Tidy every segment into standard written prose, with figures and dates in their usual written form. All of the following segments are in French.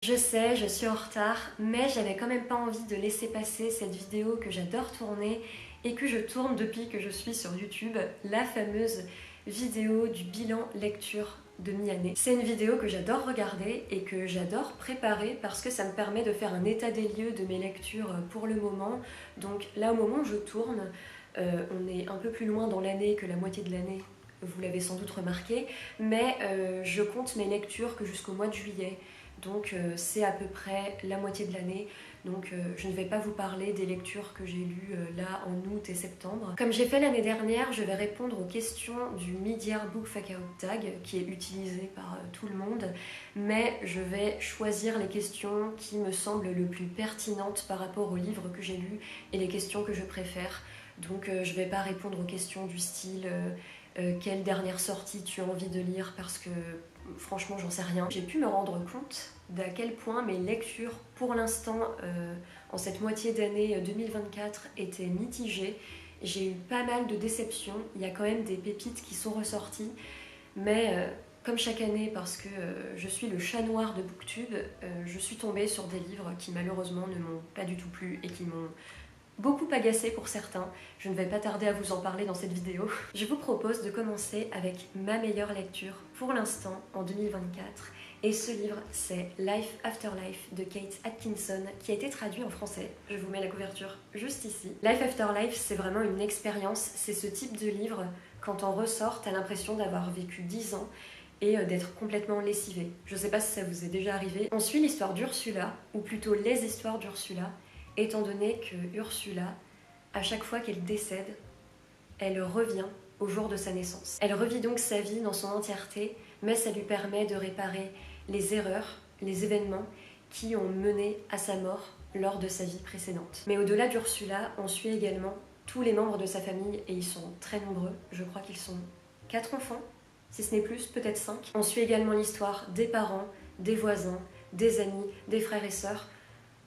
Je sais, je suis en retard, mais j'avais quand même pas envie de laisser passer cette vidéo que j'adore tourner et que je tourne depuis que je suis sur YouTube, la fameuse vidéo du bilan lecture de mi-année. C'est une vidéo que j'adore regarder et que j'adore préparer parce que ça me permet de faire un état des lieux de mes lectures pour le moment. Donc là, au moment où je tourne, on est un peu plus loin dans l'année que la moitié de l'année, vous l'avez sans doute remarqué, mais je compte mes lectures que jusqu'au mois de juillet. Donc c'est à peu près la moitié de l'année. Donc je ne vais pas vous parler des lectures que j'ai lues là en août et septembre. Comme j'ai fait l'année dernière, je vais répondre aux questions du Mid-Year Book Fackout Tag qui est utilisé par tout le monde, mais je vais choisir les questions qui me semblent le plus pertinentes par rapport aux livres que j'ai lus et les questions que je préfère. Donc je vais pas répondre aux questions du style quelle dernière sortie tu as envie de lire parce que franchement j'en sais rien. J'ai pu me rendre compte d'à quel point mes lectures pour l'instant en cette moitié d'année 2024 étaient mitigées. J'ai eu pas mal de déceptions, il y a quand même des pépites qui sont ressorties, mais comme chaque année, parce que je suis le chat noir de Booktube, je suis tombée sur des livres qui malheureusement ne m'ont pas du tout plu et qui m'ont beaucoup agacé pour certains. Je ne vais pas tarder à vous en parler dans cette vidéo. Je vous propose de commencer avec ma meilleure lecture pour l'instant en 2024. Et ce livre, c'est Life After Life de Kate Atkinson, qui a été traduit en français. Je vous mets la couverture juste ici. Life After Life, c'est vraiment une expérience. C'est ce type de livre, quand on ressort, t'as l'impression d'avoir vécu 10 ans et d'être complètement lessivé. Je sais pas si ça vous est déjà arrivé. On suit l'histoire d'Ursula, ou plutôt les histoires d'Ursula, étant donné que Ursula, à chaque fois qu'elle décède, elle revient au jour de sa naissance. Elle revit donc sa vie dans son entièreté, mais ça lui permet de réparer les erreurs, les événements qui ont mené à sa mort lors de sa vie précédente. Mais au-delà d'Ursula, on suit également tous les membres de sa famille, et ils sont très nombreux. Je crois qu'ils sont 4 enfants, si ce n'est plus, peut-être 5. On suit également l'histoire des parents, des voisins, des amis, des frères et sœurs.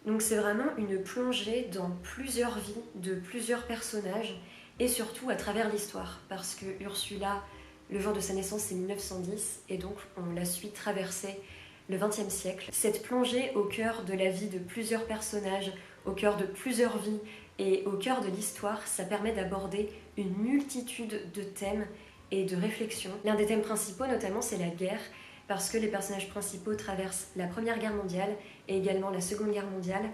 Donc c'est vraiment une plongée dans plusieurs vies de plusieurs personnages et surtout à travers l'histoire, parce que Ursula, le jour de sa naissance c'est 1910 et donc on la suit traverser le XXe siècle. Cette plongée au cœur de la vie de plusieurs personnages, au cœur de plusieurs vies et au cœur de l'histoire, ça permet d'aborder une multitude de thèmes et de réflexions. L'un des thèmes principaux notamment c'est la guerre, parce que les personnages principaux traversent la Première Guerre mondiale et également la Seconde Guerre mondiale.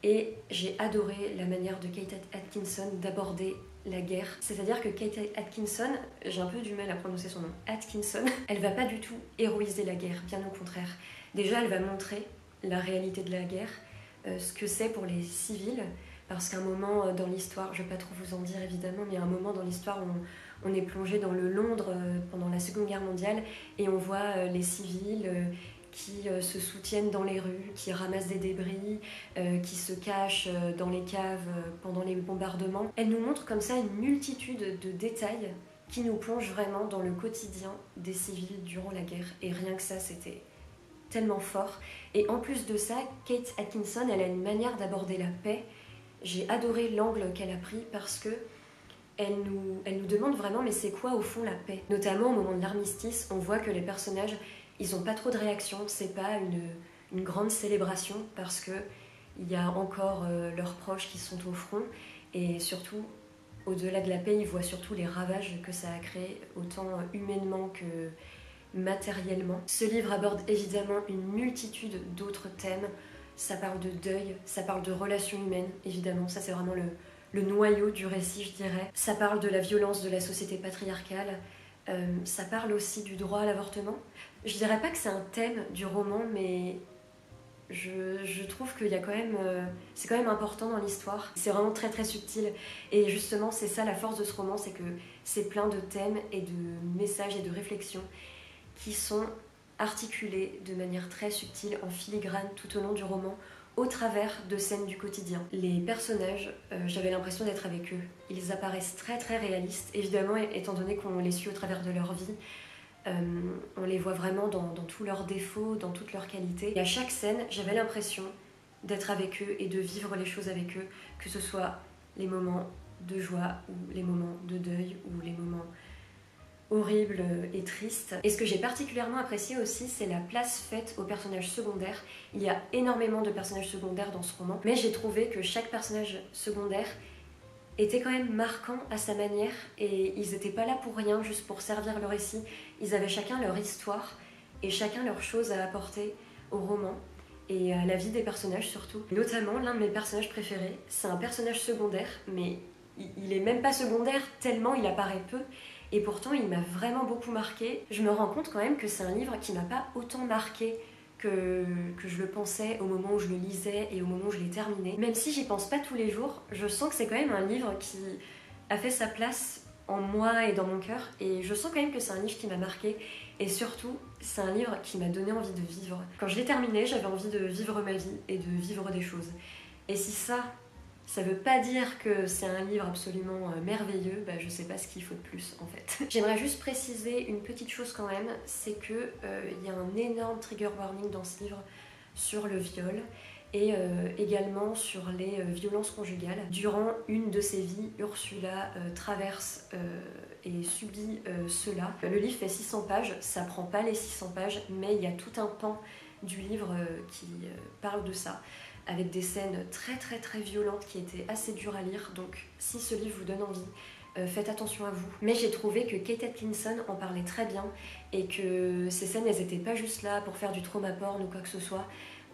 Et j'ai adoré la manière de Kate Atkinson d'aborder la guerre. C'est-à-dire que Kate Atkinson, j'ai un peu du mal à prononcer son nom, Atkinson, elle va pas du tout héroïser la guerre, bien au contraire. Déjà, elle va montrer la réalité de la guerre, ce que c'est pour les civils, parce qu'à un moment dans l'histoire, je ne vais pas trop vous en dire évidemment, mais à un moment dans l'histoire, on est plongé dans le Londres pendant la Seconde Guerre mondiale et on voit les civils qui se soutiennent dans les rues, qui ramassent des débris, qui se cachent dans les caves pendant les bombardements. Elle nous montre comme ça une multitude de détails qui nous plongent vraiment dans le quotidien des civils durant la guerre. Et rien que ça, c'était tellement fort. Et en plus de ça, Kate Atkinson, elle a une manière d'aborder la paix. J'ai adoré l'angle qu'elle a pris parce que elle nous demande vraiment mais c'est quoi au fond la paix. Notamment au moment de l'armistice, on voit que les personnages, ils n'ont pas trop de réaction, c'est pas une grande célébration parce que il y a encore leurs proches qui sont au front et surtout, au-delà de la paix, ils voient surtout les ravages que ça a créé, autant humainement que matériellement. Ce livre aborde évidemment une multitude d'autres thèmes. Ça parle de deuil, ça parle de relations humaines, évidemment, ça c'est vraiment le noyau du récit, je dirais. Ça parle de la violence de la société patriarcale, ça parle aussi du droit à l'avortement. Je dirais pas que c'est un thème du roman, mais je trouve qu'il y a quand même, c'est quand même important dans l'histoire. C'est vraiment très très subtil. Et justement, c'est ça la force de ce roman, c'est que c'est plein de thèmes et de messages et de réflexions qui sont articulés de manière très subtile, en filigrane tout au long du roman, au travers de scènes du quotidien. Les personnages, j'avais l'impression d'être avec eux. Ils apparaissent très très réalistes, évidemment étant donné qu'on les suit au travers de leur vie. On les voit vraiment dans tous leurs défauts, dans toutes leurs qualités. Et à chaque scène, j'avais l'impression d'être avec eux et de vivre les choses avec eux, que ce soit les moments de joie ou les moments de deuil ou les moments horrible et triste. Et ce que j'ai particulièrement apprécié aussi, c'est la place faite aux personnages secondaires. Il y a énormément de personnages secondaires dans ce roman, mais j'ai trouvé que chaque personnage secondaire était quand même marquant à sa manière, et ils n'étaient pas là pour rien, juste pour servir le récit. Ils avaient chacun leur histoire et chacun leur chose à apporter au roman et à la vie des personnages surtout. Notamment, l'un de mes personnages préférés, c'est un personnage secondaire, mais il est même pas secondaire tellement il apparaît peu, et pourtant il m'a vraiment beaucoup marqué. Je me rends compte quand même que c'est un livre qui m'a pas autant marqué que je le pensais au moment où je le lisais et au moment où je l'ai terminé. Même si j'y pense pas tous les jours, je sens que c'est quand même un livre qui a fait sa place en moi et dans mon cœur, et je sens quand même que c'est un livre qui m'a marqué, et surtout c'est un livre qui m'a donné envie de vivre. Quand je l'ai terminé, j'avais envie de vivre ma vie et de vivre des choses. Et si ça veut pas dire que c'est un livre absolument merveilleux, bah je sais pas ce qu'il faut de plus en fait. J'aimerais juste préciser une petite chose quand même, c'est que y a un énorme trigger warning dans ce livre sur le viol et également sur les violences conjugales. Durant une de ses vies, Ursula traverse et subit cela. Le livre fait 600 pages, ça prend pas les 600 pages, mais il y a tout un pan du livre qui parle de ça, avec des scènes très violentes qui étaient assez dures à lire. Donc si ce livre vous donne envie, faites attention à vous. Mais j'ai trouvé que Kate Atkinson en parlait très bien, et que ces scènes, elles étaient pas juste là pour faire du trauma porn ou quoi que ce soit.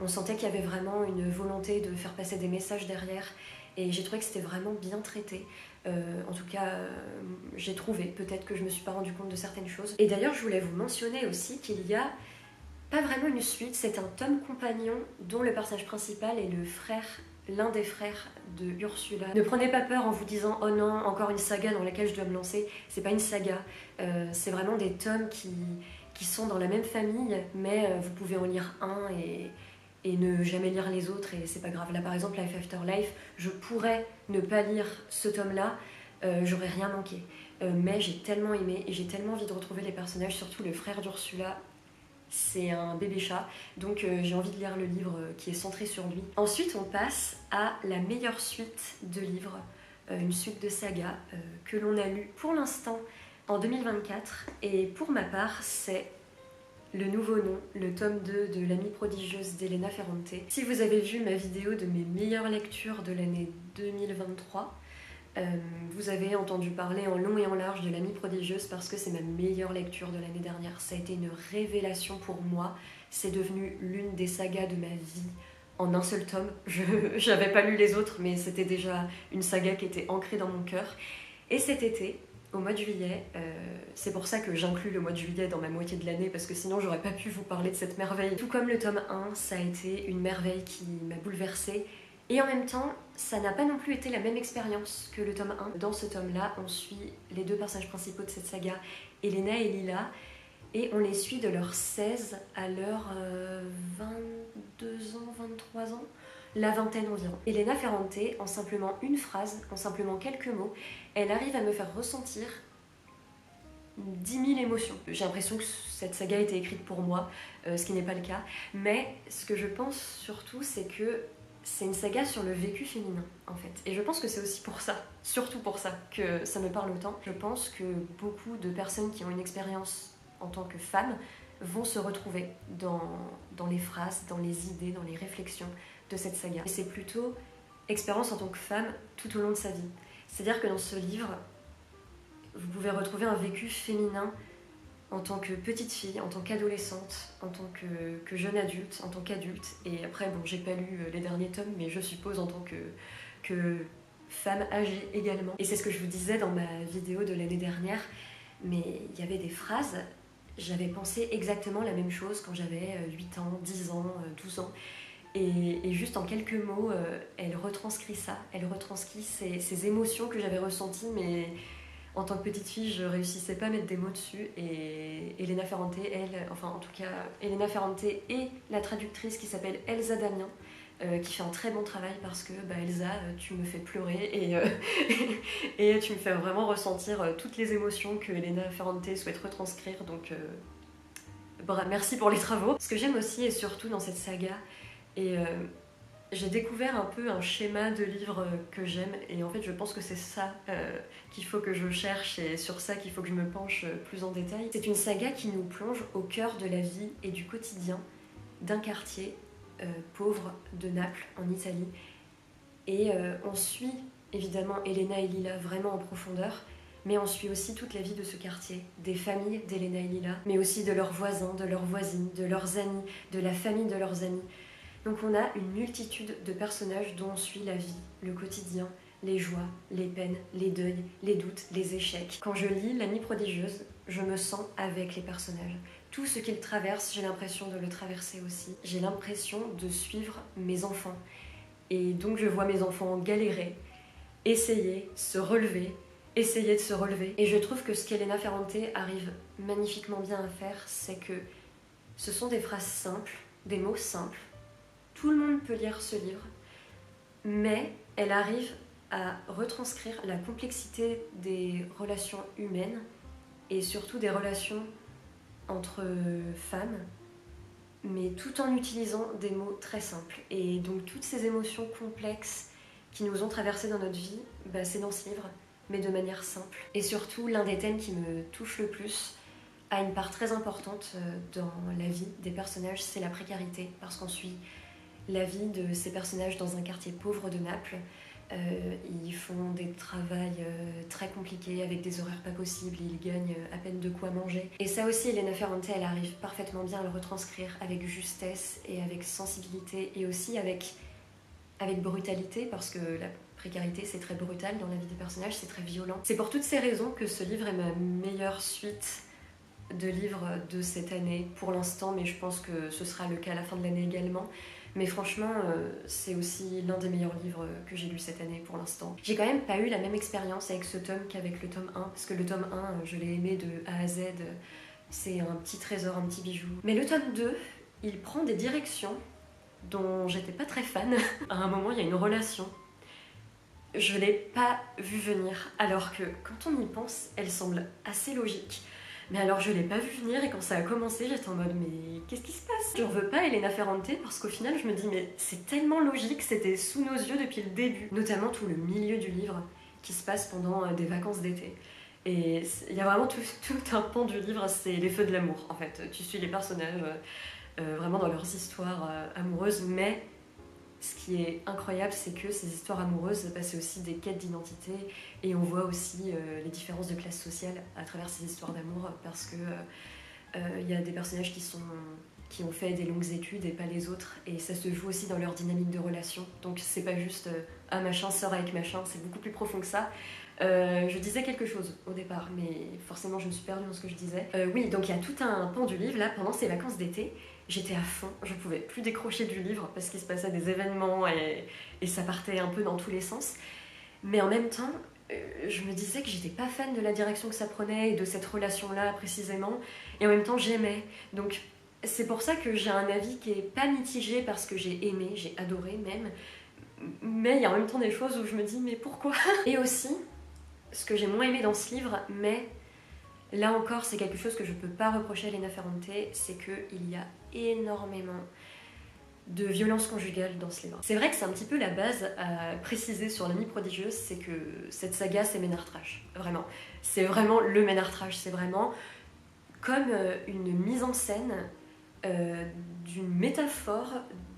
On sentait qu'il y avait vraiment une volonté de faire passer des messages derrière, et j'ai trouvé que c'était vraiment bien traité. En tout cas, j'ai trouvé, peut-être que je me suis pas rendu compte de certaines choses. Et d'ailleurs, je voulais vous mentionner aussi qu'il y a pas vraiment une suite, c'est un tome compagnon dont le personnage principal est l'un des frères de Ursula. Ne prenez pas peur en vous disant « Oh non, encore une saga dans laquelle je dois me lancer ». C'est pas une saga, c'est vraiment des tomes qui sont dans la même famille, mais vous pouvez en lire un et ne jamais lire les autres, et c'est pas grave. Là par exemple, Life After Life, je pourrais ne pas lire ce tome-là, j'aurais rien manqué. Mais j'ai tellement aimé, et j'ai tellement envie de retrouver les personnages, surtout le frère d'Ursula. C'est un bébé chat, donc j'ai envie de lire le livre qui est centré sur lui. Ensuite, on passe à la meilleure suite de livres, une suite de sagas que l'on a lu pour l'instant en 2024. Et pour ma part, c'est le nouveau nom, le tome 2 de L'Amie prodigieuse d'Elena Ferrante. Si vous avez vu ma vidéo de mes meilleures lectures de l'année 2023, vous avez entendu parler en long et en large de L'Amie prodigieuse parce que c'est ma meilleure lecture de l'année dernière. Ça a été une révélation pour moi. C'est devenu l'une des sagas de ma vie en un seul tome. Je n'avais pas lu les autres, mais c'était déjà une saga qui était ancrée dans mon cœur. Et cet été, au mois de juillet, c'est pour ça que j'inclus le mois de juillet dans ma moitié de l'année, parce que sinon j'aurais pas pu vous parler de cette merveille. Tout comme le tome 1, ça a été une merveille qui m'a bouleversée. Et en même temps, ça n'a pas non plus été la même expérience que le tome 1. Dans ce tome-là, on suit les deux personnages principaux de cette saga, Elena et Lila, et on les suit de leurs 16 à leurs 22 ans, 23 ans, la vingtaine environ. Elena Ferrante, en simplement une phrase, en simplement quelques mots, elle arrive à me faire ressentir 10 000 émotions. J'ai l'impression que cette saga a été écrite pour moi, ce qui n'est pas le cas, mais ce que je pense surtout, c'est que c'est une saga sur le vécu féminin, en fait. Et je pense que c'est aussi pour ça, surtout pour ça, que ça me parle autant. Je pense que beaucoup de personnes qui ont une expérience en tant que femme vont se retrouver dans les phrases, dans les idées, dans les réflexions de cette saga. Et c'est plutôt expérience en tant que femme tout au long de sa vie. C'est-à-dire que dans ce livre, vous pouvez retrouver un vécu féminin en tant que petite fille, en tant qu'adolescente, en tant que jeune adulte, en tant qu'adulte. Et après, bon, j'ai pas lu les derniers tomes, mais je suppose en tant que femme âgée également. Et c'est ce que je vous disais dans ma vidéo de l'année dernière, mais il y avait des phrases, j'avais pensé exactement la même chose quand j'avais 8 ans, 10 ans, 12 ans. Et juste en quelques mots, elle retranscrit ça, elle retranscrit ces émotions que j'avais ressenties, mais en tant que petite fille, je réussissais pas à mettre des mots dessus. Et Elena Ferrante, Elena Ferrante et la traductrice qui s'appelle Elsa Damien, qui fait un très bon travail parce que Elsa, tu me fais pleurer et tu me fais vraiment ressentir toutes les émotions que Elena Ferrante souhaite retranscrire. Donc merci pour les travaux. Ce que j'aime aussi et surtout dans cette saga, et j'ai découvert un peu un schéma de livre que j'aime et en fait je pense que c'est ça qu'il faut que je cherche et sur ça qu'il faut que je me penche plus en détail. C'est une saga qui nous plonge au cœur de la vie et du quotidien d'un quartier pauvre de Naples en Italie et on suit évidemment Elena et Lila vraiment en profondeur, mais on suit aussi toute la vie de ce quartier, des familles d'Elena et Lila, mais aussi de leurs voisins, de leurs voisines, de leurs amis, de la famille de leurs amis. Donc on a une multitude de personnages dont on suit la vie, le quotidien, les joies, les peines, les deuils, les doutes, les échecs. Quand je lis L'Amie prodigieuse, je me sens avec les personnages. Tout ce qu'ils traversent, j'ai l'impression de le traverser aussi. J'ai l'impression de suivre mes enfants. Et donc je vois mes enfants galérer, essayer, se relever, essayer de se relever. Et je trouve que ce qu'Elena Ferrante arrive magnifiquement bien à faire, c'est que ce sont des phrases simples, des mots simples. Tout le monde peut lire ce livre, mais elle arrive à retranscrire la complexité des relations humaines et surtout des relations entre femmes, mais tout en utilisant des mots très simples. Et donc toutes ces émotions complexes qui nous ont traversées dans notre vie, c'est dans ce livre, mais de manière simple. Et surtout, l'un des thèmes qui me touche le plus a une part très importante dans la vie des personnages, c'est la précarité, parce qu'on suit la vie de ces personnages dans un quartier pauvre de Naples. Ils font des travails très compliqués avec des horaires pas possibles, ils gagnent à peine de quoi manger. Et ça aussi, Elena Ferrante, elle arrive parfaitement bien à le retranscrire avec justesse et avec sensibilité et aussi avec brutalité, parce que la précarité c'est très brutal dans la vie des personnages, c'est très violent. C'est pour toutes ces raisons que ce livre est ma meilleure suite de livres de cette année pour l'instant, mais je pense que ce sera le cas à la fin de l'année également. Mais franchement, c'est aussi l'un des meilleurs livres que j'ai lu cette année pour l'instant. J'ai quand même pas eu la même expérience avec ce tome qu'avec le tome 1, parce que le tome 1, je l'ai aimé de A à Z, c'est un petit trésor, un petit bijou. Mais le tome 2, il prend des directions dont j'étais pas très fan. À un moment, il y a une relation. Je l'ai pas vue venir, alors que quand on y pense, elle semble assez logique. Mais alors je l'ai pas vu venir et quand ça a commencé, j'étais en mode mais qu'est-ce qui se passe? Je veux pas Elena Ferrante parce qu'au final je me dis mais c'est tellement logique, c'était sous nos yeux depuis le début. Notamment tout le milieu du livre qui se passe pendant des vacances d'été. Et il y a vraiment tout un pan du livre, c'est les feux de l'amour en fait. Tu suis les personnages vraiment dans leurs histoires amoureuses, mais ce qui est incroyable, c'est que ces histoires amoureuses, c'est aussi des quêtes d'identité et on voit aussi les différences de classe sociale à travers ces histoires d'amour parce que y a des personnages qui ont fait des longues études et pas les autres et ça se joue aussi dans leur dynamique de relation. Donc c'est pas juste un machin sort avec machin, c'est beaucoup plus profond que ça. Je disais quelque chose au départ, mais forcément je me suis perdue dans ce que je disais. Oui, donc il y a tout un pan du livre là pendant ces vacances d'été. J'étais à fond, je pouvais plus décrocher du livre parce qu'il se passait des événements et ça partait un peu dans tous les sens. Mais en même temps, je me disais que j'étais pas fan de la direction que ça prenait et de cette relation-là précisément. Et en même temps, j'aimais. Donc c'est pour ça que j'ai un avis qui est pas mitigé parce que j'ai aimé, j'ai adoré même. Mais il y a en même temps des choses où je me dis mais pourquoi? Et aussi, ce que j'ai moins aimé dans ce livre, mais là encore, c'est quelque chose que je ne peux pas reprocher à Elena Ferrante, c'est qu'il y a énormément de violence conjugale dans ce livre. C'est vrai que c'est un petit peu la base à préciser sur L'Amie prodigieuse, c'est que cette saga, c'est ménard trash. Vraiment. C'est vraiment le ménard trash. C'est vraiment comme une mise en scène d'une métaphore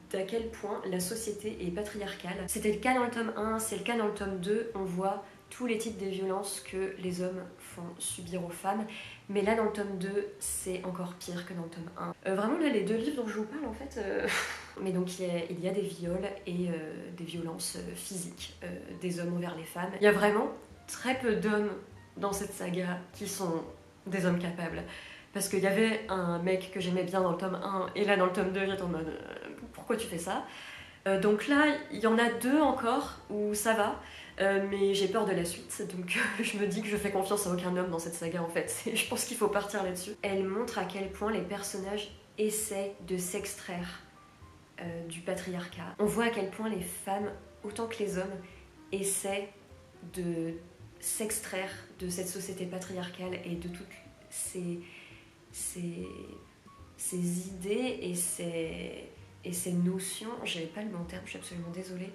d'à quel point la société est patriarcale. C'était le cas dans le tome 1, c'est le cas dans le tome 2. On voit tous les types de violences que les hommes font subir aux femmes. Mais là, dans le tome 2, c'est encore pire que dans le tome 1. Vraiment, là, les deux livres dont je vous parle, en fait... Mais donc, il y a des viols et des violences physiques des hommes envers les femmes. Il y a vraiment très peu d'hommes dans cette saga qui sont des hommes capables. Parce qu'il y avait un mec que j'aimais bien dans le tome 1, et là, dans le tome 2, j'étais en mode pourquoi tu fais ça? Donc là, il y en a deux encore où ça va. Mais j'ai peur de la suite, donc je me dis que je fais confiance à aucun homme dans cette saga en fait. Je pense qu'il faut partir là-dessus. Elle montre à quel point les personnages essaient de s'extraire du patriarcat. On voit à quel point les femmes, autant que les hommes, essaient de s'extraire de cette société patriarcale et de toutes ces idées et et ces notions, j'avais pas le bon terme, je suis absolument désolée,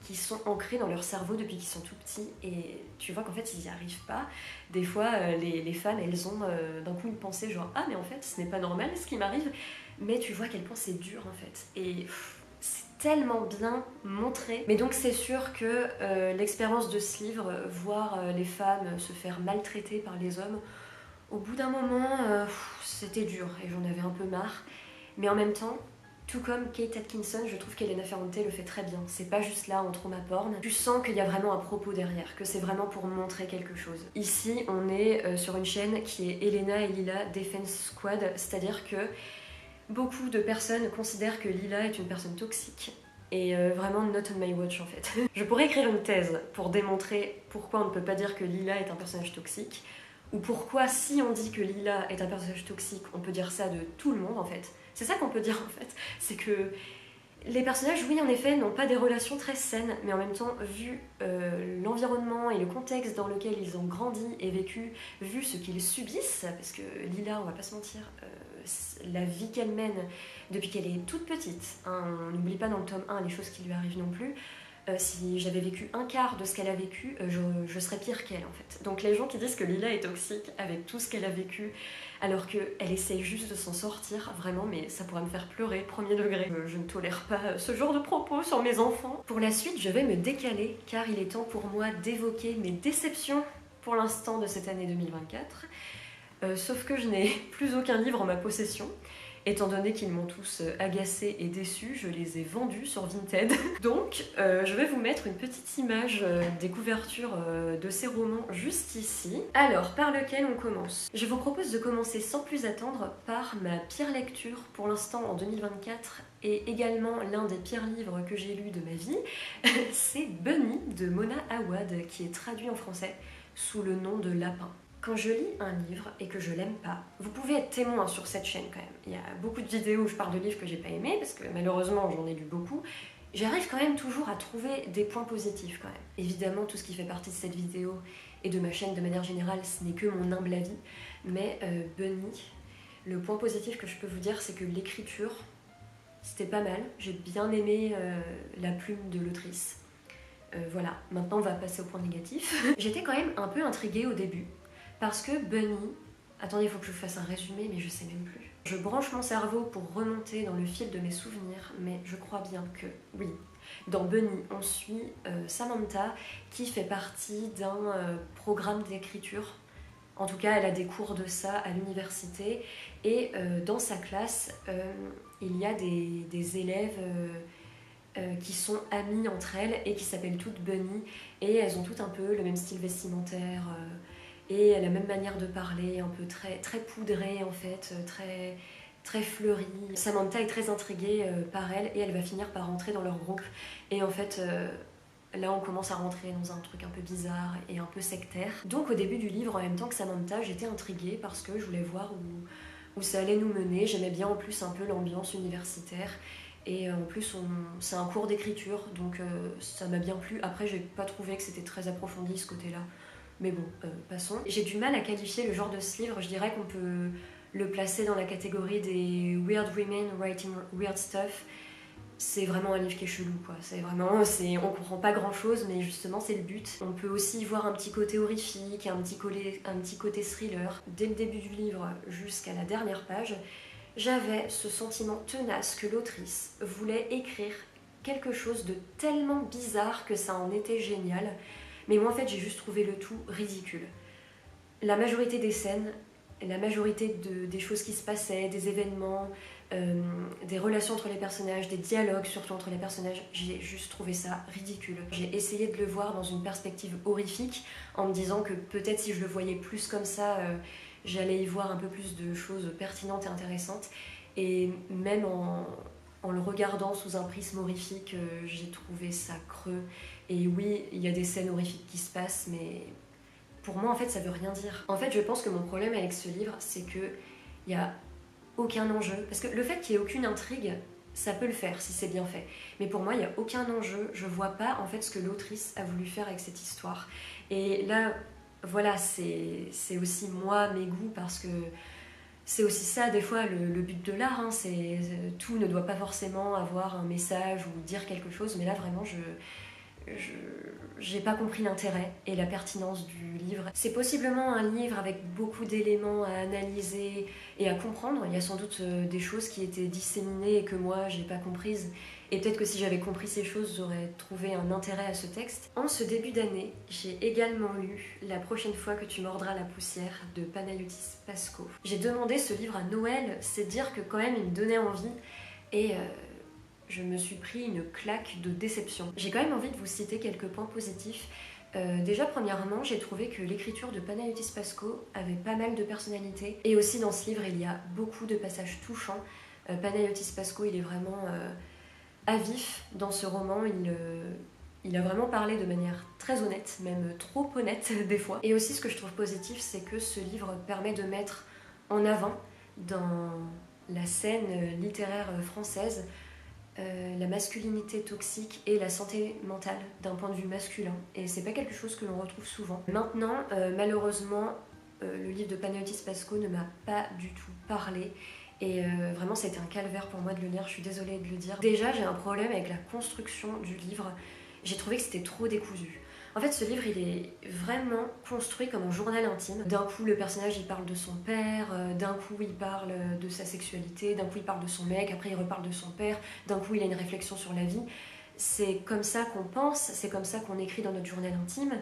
qui sont ancrées dans leur cerveau depuis qu'ils sont tout petits, et tu vois qu'en fait ils n'y arrivent pas. Des fois les femmes, elles ont d'un coup une pensée genre ah mais en fait ce n'est pas normal ce qui m'arrive, mais tu vois à quel point c'est dur en fait, et c'est tellement bien montré. Mais donc c'est sûr que l'expérience de ce livre, voir les femmes se faire maltraiter par les hommes, au bout d'un moment, c'était dur et j'en avais un peu marre. Mais en même temps, tout comme Kate Atkinson, je trouve qu'Elena Ferrante le fait très bien. C'est pas juste là en trauma porn. Tu sens qu'il y a vraiment un propos derrière, que c'est vraiment pour montrer quelque chose. Ici, on est sur une chaîne qui est Elena et Lila Defense Squad, c'est-à-dire que beaucoup de personnes considèrent que Lila est une personne toxique. Et vraiment not on my watch en fait. Je pourrais écrire une thèse pour démontrer pourquoi on ne peut pas dire que Lila est un personnage toxique, ou pourquoi si on dit que Lila est un personnage toxique, on peut dire ça de tout le monde en fait. C'est ça qu'on peut dire en fait, c'est que les personnages, oui en effet, n'ont pas des relations très saines, mais en même temps, vu l'environnement et le contexte dans lequel ils ont grandi et vécu, vu ce qu'ils subissent, parce que Lila, on va pas se mentir, la vie qu'elle mène depuis qu'elle est toute petite, hein, on n'oublie pas dans le tome 1 les choses qui lui arrivent non plus. Si j'avais vécu un quart de ce qu'elle a vécu, je serais pire qu'elle en fait. Donc les gens qui disent que Lila est toxique avec tout ce qu'elle a vécu, alors qu'elle essaye juste de s'en sortir, vraiment, mais ça pourrait me faire pleurer, premier degré. Je ne tolère pas ce genre de propos sur mes enfants. Pour la suite, je vais me décaler, car il est temps pour moi d'évoquer mes déceptions pour l'instant de cette année 2024. Sauf que je n'ai plus aucun livre en ma possession. Étant donné qu'ils m'ont tous agacée et déçue, je les ai vendus sur Vinted. Donc, je vais vous mettre une petite image des couvertures de ces romans juste ici. Alors, par lequel on commence? Je vous propose de commencer sans plus attendre par ma pire lecture pour l'instant en 2024 et également l'un des pires livres que j'ai lus de ma vie. C'est Bunny de Mona Awad qui est traduit en français sous le nom de Lapin. Quand je lis un livre et que je l'aime pas, vous pouvez être témoin sur cette chaîne quand même. Il y a beaucoup de vidéos où je parle de livres que j'ai pas aimés, parce que malheureusement j'en ai lu beaucoup. J'arrive quand même toujours à trouver des points positifs quand même. Évidemment, tout ce qui fait partie de cette vidéo et de ma chaîne de manière générale, ce n'est que mon humble avis. Mais Bunny, le point positif que je peux vous dire, c'est que l'écriture, c'était pas mal. J'ai bien aimé la plume de l'autrice. Voilà, maintenant on va passer au point négatif. J'étais quand même un peu intriguée au début. Parce que Bunny... Attendez, il faut que je vous fasse un résumé, mais je sais même plus. Je branche mon cerveau pour remonter dans le fil de mes souvenirs, mais je crois bien que, oui. Dans Bunny, on suit Samantha, qui fait partie d'un programme d'écriture. En tout cas, elle a des cours de ça à l'université. Et dans sa classe, il y a des élèves... qui sont amies entre elles et qui s'appellent toutes Bunny. Et elles ont toutes un peu le même style vestimentaire... et la même manière de parler, un peu très poudrée en fait, très fleurie. Samantha est très intriguée par elle et elle va finir par rentrer dans leur groupe. Et en fait, là on commence à rentrer dans un truc un peu bizarre et un peu sectaire. Donc au début du livre, en même temps que Samantha, j'étais intriguée parce que je voulais voir où ça allait nous mener. J'aimais bien en plus un peu l'ambiance universitaire. Et en plus, c'est un cours d'écriture, donc ça m'a bien plu. Après, j'ai pas trouvé que c'était très approfondi ce côté-là. Mais bon, passons. J'ai du mal à qualifier le genre de ce livre. Je dirais qu'on peut le placer dans la catégorie des Weird Women Writing Weird Stuff. C'est vraiment un livre qui est chelou, quoi. On comprend pas grand-chose, mais justement, c'est le but. On peut aussi y voir un petit côté horrifique, un petit côté thriller. Dès le début du livre jusqu'à la dernière page, j'avais ce sentiment tenace que l'autrice voulait écrire quelque chose de tellement bizarre que ça en était génial. Mais moi en fait j'ai juste trouvé le tout ridicule. La majorité des scènes, la majorité des choses qui se passaient, des événements, des relations entre les personnages, des dialogues surtout entre les personnages, j'ai juste trouvé ça ridicule. J'ai essayé de le voir dans une perspective horrifique en me disant que peut-être si je le voyais plus comme ça, j'allais y voir un peu plus de choses pertinentes et intéressantes. Et même en le regardant sous un prisme horrifique, j'ai trouvé ça creux. Et oui, il y a des scènes horrifiques qui se passent, mais pour moi, en fait, ça veut rien dire. En fait, je pense que mon problème avec ce livre, c'est qu'il n'y a aucun enjeu. Parce que le fait qu'il n'y ait aucune intrigue, ça peut le faire si c'est bien fait. Mais pour moi, il n'y a aucun enjeu. Je vois pas, en fait, ce que l'autrice a voulu faire avec cette histoire. Et là, voilà, c'est aussi moi, mes goûts, parce que C'est aussi ça des fois le but de l'art, hein, tout ne doit pas forcément avoir un message ou dire quelque chose, mais là vraiment j'ai pas compris l'intérêt et la pertinence du livre. C'est possiblement un livre avec beaucoup d'éléments à analyser et à comprendre. Il y a sans doute des choses qui étaient disséminées et que moi j'ai pas comprises. Et peut-être que si j'avais compris ces choses, j'aurais trouvé un intérêt à ce texte. En ce début d'année, j'ai également lu La prochaine fois que tu mordras la poussière de Panayotis Pasco. J'ai demandé ce livre à Noël, c'est dire que quand même il me donnait envie et je me suis pris une claque de déception. J'ai quand même envie de vous citer quelques points positifs. Déjà, premièrement, j'ai trouvé que l'écriture de Panayotis Pasco avait pas mal de personnalité. Et aussi dans ce livre, il y a beaucoup de passages touchants. Panayotis Pasco, il est vraiment à vif dans ce roman. Il a vraiment parlé de manière très honnête, même trop honnête des fois. Et aussi, ce que je trouve positif, c'est que ce livre permet de mettre en avant dans la scène littéraire française la masculinité toxique et la santé mentale d'un point de vue masculin. Et c'est pas quelque chose que l'on retrouve souvent. Maintenant, malheureusement, le livre de Panayotis Pasco ne m'a pas du tout parlé. Et vraiment, ça a été un calvaire pour moi de le lire, je suis désolée de le dire. Déjà, j'ai un problème avec la construction du livre. J'ai trouvé que c'était trop décousu. En fait, ce livre, il est vraiment construit comme un journal intime. D'un coup, le personnage, il parle de son père, d'un coup, il parle de sa sexualité, d'un coup, il parle de son mec, après, il reparle de son père, d'un coup, il a une réflexion sur la vie. C'est comme ça qu'on pense, c'est comme ça qu'on écrit dans notre journal intime.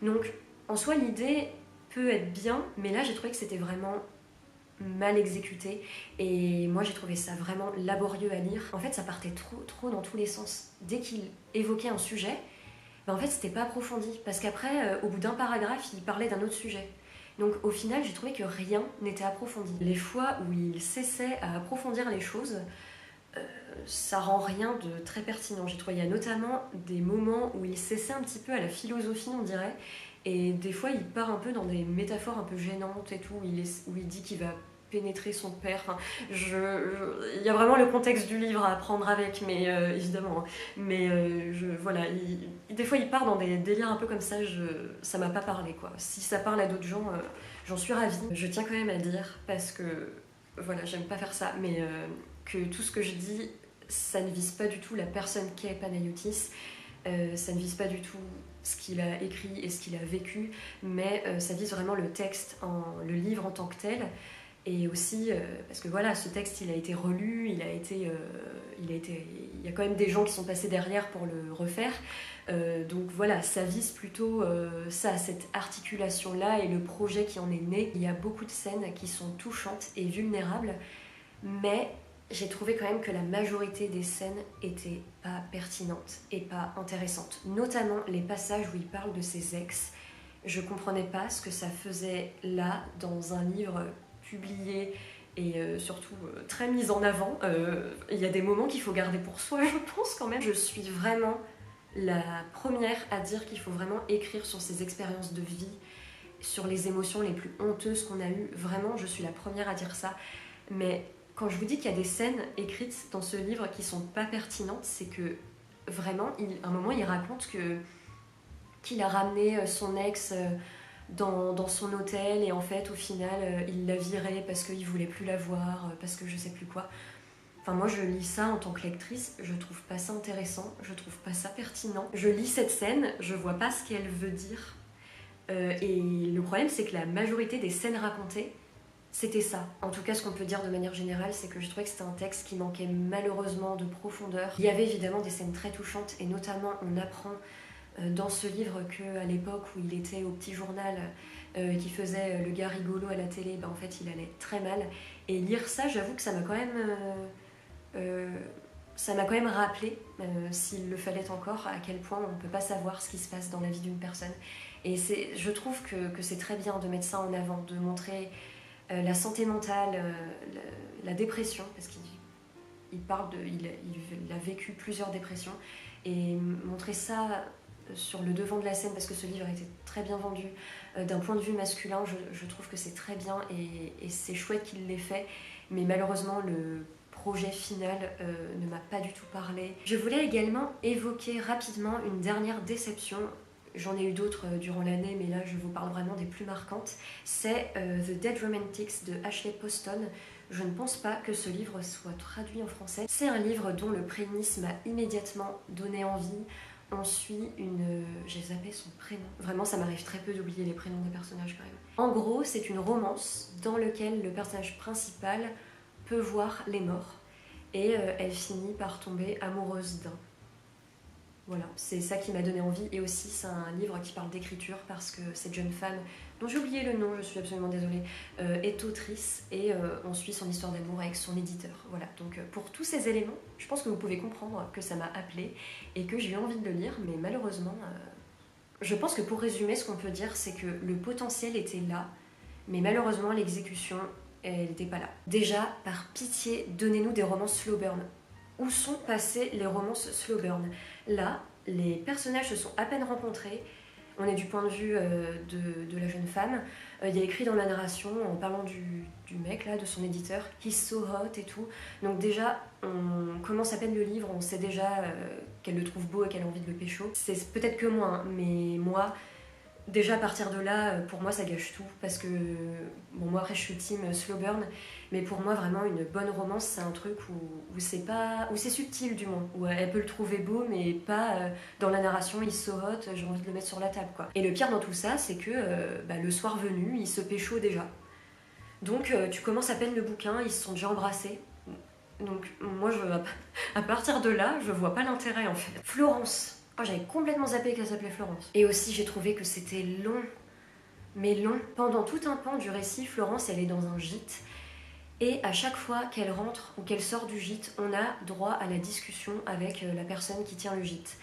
Donc, en soi, l'idée peut être bien, mais là, j'ai trouvé que c'était vraiment mal exécuté et moi j'ai trouvé ça vraiment laborieux à lire. En fait ça partait trop dans tous les sens. Dès qu'il évoquait un sujet, ben en fait c'était pas approfondi parce qu'après au bout d'un paragraphe il parlait d'un autre sujet. Donc au final j'ai trouvé que rien n'était approfondi. Les fois où il cessait à approfondir les choses, ça rend rien de très pertinent. J'ai trouvé il y a notamment des moments où il cessait un petit peu à la philosophie on dirait. Et des fois, il part un peu dans des métaphores un peu gênantes et tout, où il dit qu'il va pénétrer son père. Enfin, il y a vraiment le contexte du livre à prendre avec, mais évidemment. Mais voilà, des fois, il part dans des délires un peu comme ça. Ça m'a pas parlé, quoi. Si ça parle à d'autres gens, j'en suis ravie. Je tiens quand même à dire, parce que voilà, j'aime pas faire ça, mais que tout ce que je dis, ça ne vise pas du tout la personne qu'est Panayotis. Ça ne vise pas du tout ce qu'il a écrit et ce qu'il a vécu, mais ça vise vraiment le texte, le livre en tant que tel. Et aussi, parce que voilà, ce texte, il a été relu, il y a quand même des gens qui sont passés derrière pour le refaire. Donc voilà, ça vise plutôt cette articulation-là et le projet qui en est né. Il y a beaucoup de scènes qui sont touchantes et vulnérables, mais j'ai trouvé quand même que la majorité des scènes étaient pas pertinentes et pas intéressantes. Notamment les passages où il parle de ses ex. Je comprenais pas ce que ça faisait là, dans un livre publié et surtout très mis en avant. Il y a des moments qu'il faut garder pour soi, je pense quand même. Je suis vraiment la première à dire qu'il faut vraiment écrire sur ses expériences de vie, sur les émotions les plus honteuses qu'on a eues. Vraiment, je suis la première à dire ça. Mais quand je vous dis qu'il y a des scènes écrites dans ce livre qui sont pas pertinentes, c'est que vraiment, à un moment, il raconte qu'il a ramené son ex dans son hôtel et en fait, au final, il l'a virée parce qu'il voulait plus la voir, parce que je sais plus quoi. Enfin, moi, je lis ça en tant que lectrice, je trouve pas ça intéressant, je trouve pas ça pertinent. Je lis cette scène, je vois pas ce qu'elle veut dire. Et le problème, c'est que la majorité des scènes racontées, c'était ça. En tout cas, ce qu'on peut dire de manière générale, c'est que je trouvais que c'était un texte qui manquait malheureusement de profondeur. Il y avait évidemment des scènes très touchantes, et notamment, on apprend dans ce livre qu'à l'époque où il était au petit journal, qui faisait le gars rigolo à la télé, en fait, il allait très mal. Et lire ça, j'avoue que ça m'a quand même rappelé, s'il le fallait encore, à quel point on ne peut pas savoir ce qui se passe dans la vie d'une personne. Et je trouve que c'est très bien de mettre ça en avant, de montrer la santé mentale, la dépression, parce qu'il a vécu plusieurs dépressions, et montrer ça sur le devant de la scène, parce que ce livre a été très bien vendu d'un point de vue masculin, je trouve que c'est très bien, et c'est chouette qu'il l'ait fait, mais malheureusement le projet final ne m'a pas du tout parlé. Je voulais également évoquer rapidement une dernière déception. j'en ai eu d'autres durant l'année, mais là je vous parle vraiment des plus marquantes, c'est The Dead Romantics de Ashley Poston. Je ne pense pas que ce livre soit traduit en français. C'est un livre dont le prémisse m'a immédiatement donné envie. On suit une... J'ai zappé son prénom. Vraiment, ça m'arrive très peu d'oublier les prénoms des personnages quand même. En gros, c'est une romance dans laquelle le personnage principal peut voir les morts. Et elle finit par tomber amoureuse d'un. Voilà, c'est ça qui m'a donné envie. Et aussi, c'est un livre qui parle d'écriture parce que cette jeune femme, dont j'ai oublié le nom, je suis absolument désolée, est autrice et on suit son histoire d'amour avec son éditeur. Voilà, donc pour tous ces éléments, je pense que vous pouvez comprendre que ça m'a appelée et que j'ai eu envie de le lire, mais malheureusement, je pense que pour résumer, ce qu'on peut dire, c'est que le potentiel était là, mais malheureusement, l'exécution, elle n'était pas là. Déjà, par pitié, donnez-nous des romances slow burn. Où sont passées les romances slow burn? Là, les personnages se sont à peine rencontrés. On est du point de vue de la jeune femme. Il y a écrit dans la narration, en parlant du mec, là, de son éditeur, « He's so hot » et tout. Donc déjà, on commence à peine le livre, on sait déjà qu'elle le trouve beau et qu'elle a envie de le pécho. C'est peut-être que moi, hein, mais moi... Déjà à partir de là, pour moi ça gâche tout parce que, bon moi après je suis team slow burn, mais pour moi vraiment une bonne romance c'est un truc où c'est pas, où c'est subtil du moins, où elle peut le trouver beau mais pas dans la narration il so hot, j'ai envie de le mettre sur la table quoi. Et le pire dans tout ça c'est que le soir venu il se pécho déjà. Donc tu commences à peine le bouquin, ils se sont déjà embrassés. Donc moi à partir de là je vois pas l'intérêt en fait. Florence. Oh, j'avais complètement zappé qu'elle s'appelait Florence. Et aussi, j'ai trouvé que c'était long, mais long. Pendant tout un pan du récit, Florence, elle est dans un gîte. Et à chaque fois qu'elle rentre ou qu'elle sort du gîte, on a droit à la discussion avec la personne qui tient le gîte.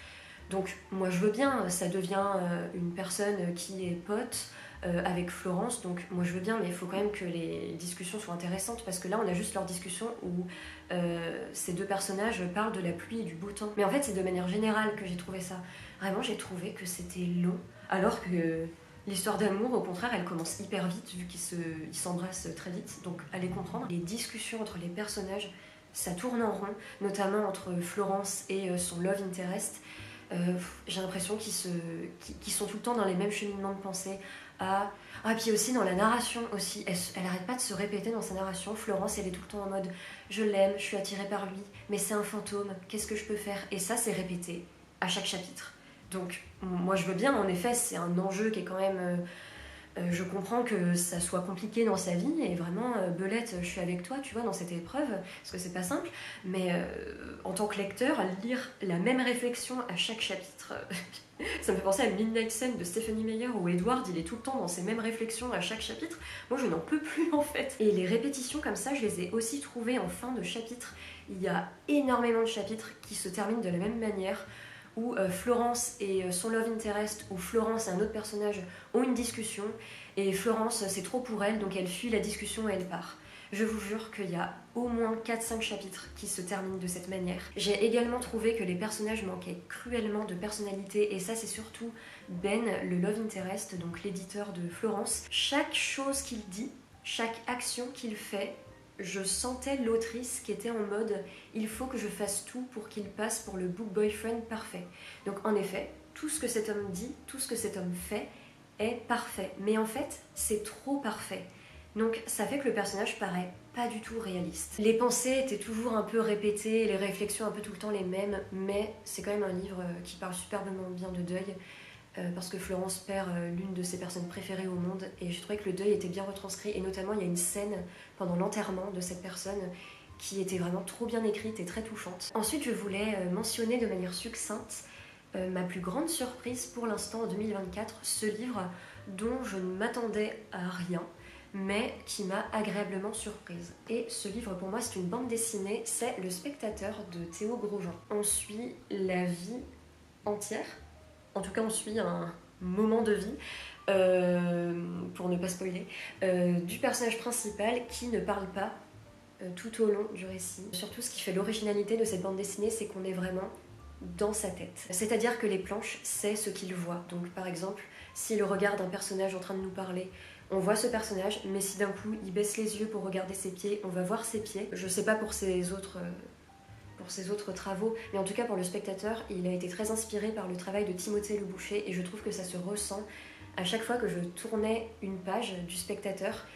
Donc, moi, je veux bien, ça devient une personne qui est pote avec Florence. Donc, moi, je veux bien, mais il faut quand même que les discussions soient intéressantes. Parce que là, on a juste leur discussion où ces deux personnages parlent de la pluie et du beau temps. Mais en fait, c'est de manière générale que j'ai trouvé ça. Vraiment, j'ai trouvé que c'était long. Alors que l'histoire d'amour, au contraire, elle commence hyper vite, vu qu'ils s'embrassent très vite. Donc, allez comprendre. Les discussions entre les personnages, ça tourne en rond, notamment entre Florence et son love interest. J'ai l'impression qu'ils sont tout le temps dans les mêmes cheminements de pensée. Ah, puis aussi dans la narration aussi, elle arrête pas de se répéter dans sa narration. Florence, elle est tout le temps en mode je l'aime, je suis attirée par lui, mais c'est un fantôme, qu'est-ce que je peux faire? Et ça, c'est répété à chaque chapitre. Donc, moi je veux bien, en effet, c'est un enjeu qui est quand même. Je comprends que ça soit compliqué dans sa vie et vraiment, Belette, je suis avec toi, tu vois, dans cette épreuve, parce que c'est pas simple, mais en tant que lecteur, lire la même réflexion à chaque chapitre, ça me fait penser à Midnight Sun de Stephenie Meyer où Edward, il est tout le temps dans ces mêmes réflexions à chaque chapitre. Moi, je n'en peux plus en fait. Et les répétitions comme ça, je les ai aussi trouvées en fin de chapitre. Il y a énormément de chapitres qui se terminent de la même manière, où Florence et son love interest, ou Florence et un autre personnage ont une discussion, et Florence, c'est trop pour elle, donc elle fuit la discussion et elle part. Je vous jure qu'il y a au moins 4-5 chapitres qui se terminent de cette manière. J'ai également trouvé que les personnages manquaient cruellement de personnalité, et ça c'est surtout Ben, le love interest, donc l'éditeur de Florence. Chaque chose qu'il dit, chaque action qu'il fait, je sentais l'autrice qui était en mode « il faut que je fasse tout pour qu'il passe pour le book boyfriend parfait ». Donc en effet, tout ce que cet homme dit, tout ce que cet homme fait est parfait. Mais en fait, c'est trop parfait. Donc ça fait que le personnage paraît pas du tout réaliste. Les pensées étaient toujours un peu répétées, les réflexions un peu tout le temps les mêmes, mais c'est quand même un livre qui parle superbement bien de deuil. Parce que Florence perd l'une de ses personnes préférées au monde et je trouvais que le deuil était bien retranscrit et notamment il y a une scène pendant l'enterrement de cette personne qui était vraiment trop bien écrite et très touchante. Ensuite je voulais mentionner de manière succincte ma plus grande surprise pour l'instant en 2024, ce livre dont je ne m'attendais à rien mais qui m'a agréablement surprise. Et ce livre pour moi c'est une bande dessinée, c'est Le Spectateur de Théo Grosjean. On suit la vie entière. En tout cas, on suit un moment de vie, pour ne pas spoiler, du personnage principal qui ne parle pas tout au long du récit. Surtout, ce qui fait l'originalité de cette bande dessinée, c'est qu'on est vraiment dans sa tête. C'est-à-dire que les planches, c'est ce qu'il voit. Donc, par exemple, s'il regarde un personnage en train de nous parler, on voit ce personnage, mais si d'un coup, il baisse les yeux pour regarder ses pieds, on va voir ses pieds. Je sais pas pour pour ses autres travaux, mais en tout cas pour le spectateur, il a été très inspiré par le travail de Timothée Le Boucher, et je trouve que ça se ressent à chaque fois que je tournais une page du spectateur.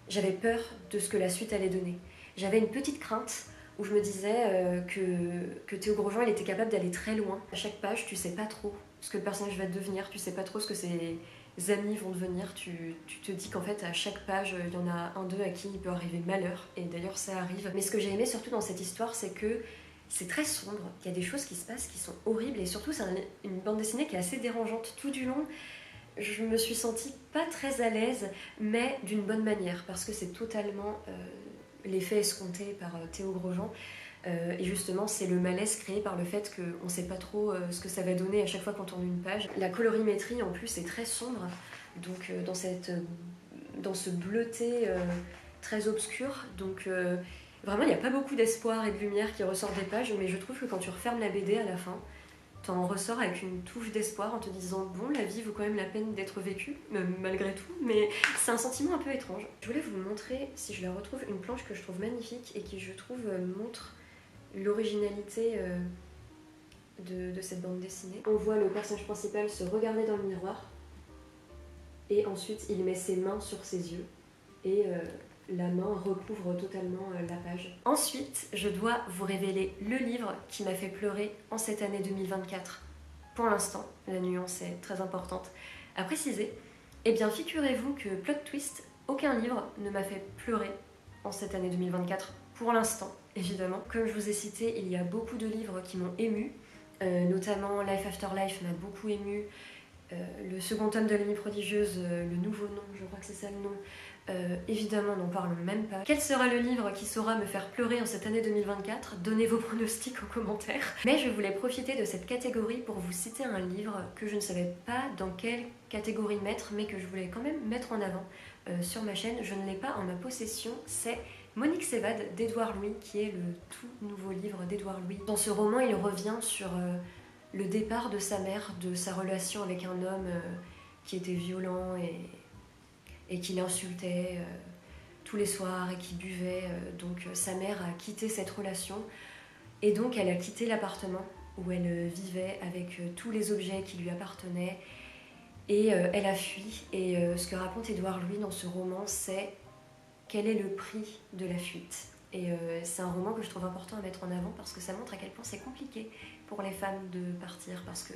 J'avais peur de ce que la suite allait donner. J'avais une petite crainte où je me disais que Théo Grosjean, il était capable d'aller très loin. À chaque page, tu sais pas trop ce que le personnage va devenir, tu sais pas trop ce que ses amis vont devenir. Tu te dis qu'en fait, à chaque page, il y en a un d'eux à qui il peut arriver malheur, et d'ailleurs ça arrive. Mais ce que j'ai aimé surtout dans cette histoire, c'est que c'est très sombre, il y a des choses qui se passent qui sont horribles, et surtout c'est une bande dessinée qui est assez dérangeante tout du long. Je me suis sentie pas très à l'aise, mais d'une bonne manière, parce que c'est totalement l'effet escompté par Théo Grosjean. Et justement, c'est le malaise créé par le fait qu'on ne sait pas trop ce que ça va donner à chaque fois qu'on tourne une page. La colorimétrie, en plus, est très sombre, donc dans ce bleuté très obscur. Donc vraiment, il n'y a pas beaucoup d'espoir et de lumière qui ressort des pages, mais je trouve que quand tu refermes la BD à la fin, t'en ressors avec une touche d'espoir en te disant bon, la vie vaut quand même la peine d'être vécue, malgré tout, mais c'est un sentiment un peu étrange. Je voulais vous montrer, si je la retrouve, une planche que je trouve magnifique et qui, je trouve, montre l'originalité de cette bande dessinée. On voit le personnage principal se regarder dans le miroir, et ensuite il met ses mains sur ses yeux, et la main recouvre totalement la page. Ensuite, je dois vous révéler le livre qui m'a fait pleurer en cette année 2024. Pour l'instant, la nuance est très importante à préciser. Eh bien, figurez-vous que, plot twist, aucun livre ne m'a fait pleurer en cette année 2024, pour l'instant, évidemment. Comme je vous ai cité, il y a beaucoup de livres qui m'ont émue, notamment Life After Life m'a beaucoup émue, le second tome de l'Amie prodigieuse, le nouveau nom, je crois que c'est ça le nom, évidemment, n'en parlons même pas. Quel sera le livre qui saura me faire pleurer en cette année 2024? Donnez vos pronostics en commentaire. Mais je voulais profiter de cette catégorie pour vous citer un livre que je ne savais pas dans quelle catégorie mettre, mais que je voulais quand même mettre en avant sur ma chaîne. Je ne l'ai pas en ma possession, c'est Monique s'évade d'Édouard Louis, qui est le tout nouveau livre d'Édouard Louis. Dans ce roman, il revient sur le départ de sa mère, de sa relation avec un homme qui était violent et qui l'insultait tous les soirs et qui buvait. Donc sa mère a quitté cette relation, et donc elle a quitté l'appartement où elle vivait avec tous les objets qui lui appartenaient, et elle a fui. Et ce que raconte Édouard Louis dans ce roman, c'est quel est le prix de la fuite. Et c'est un roman que je trouve important à mettre en avant parce que ça montre à quel point c'est compliqué pour les femmes de partir, parce que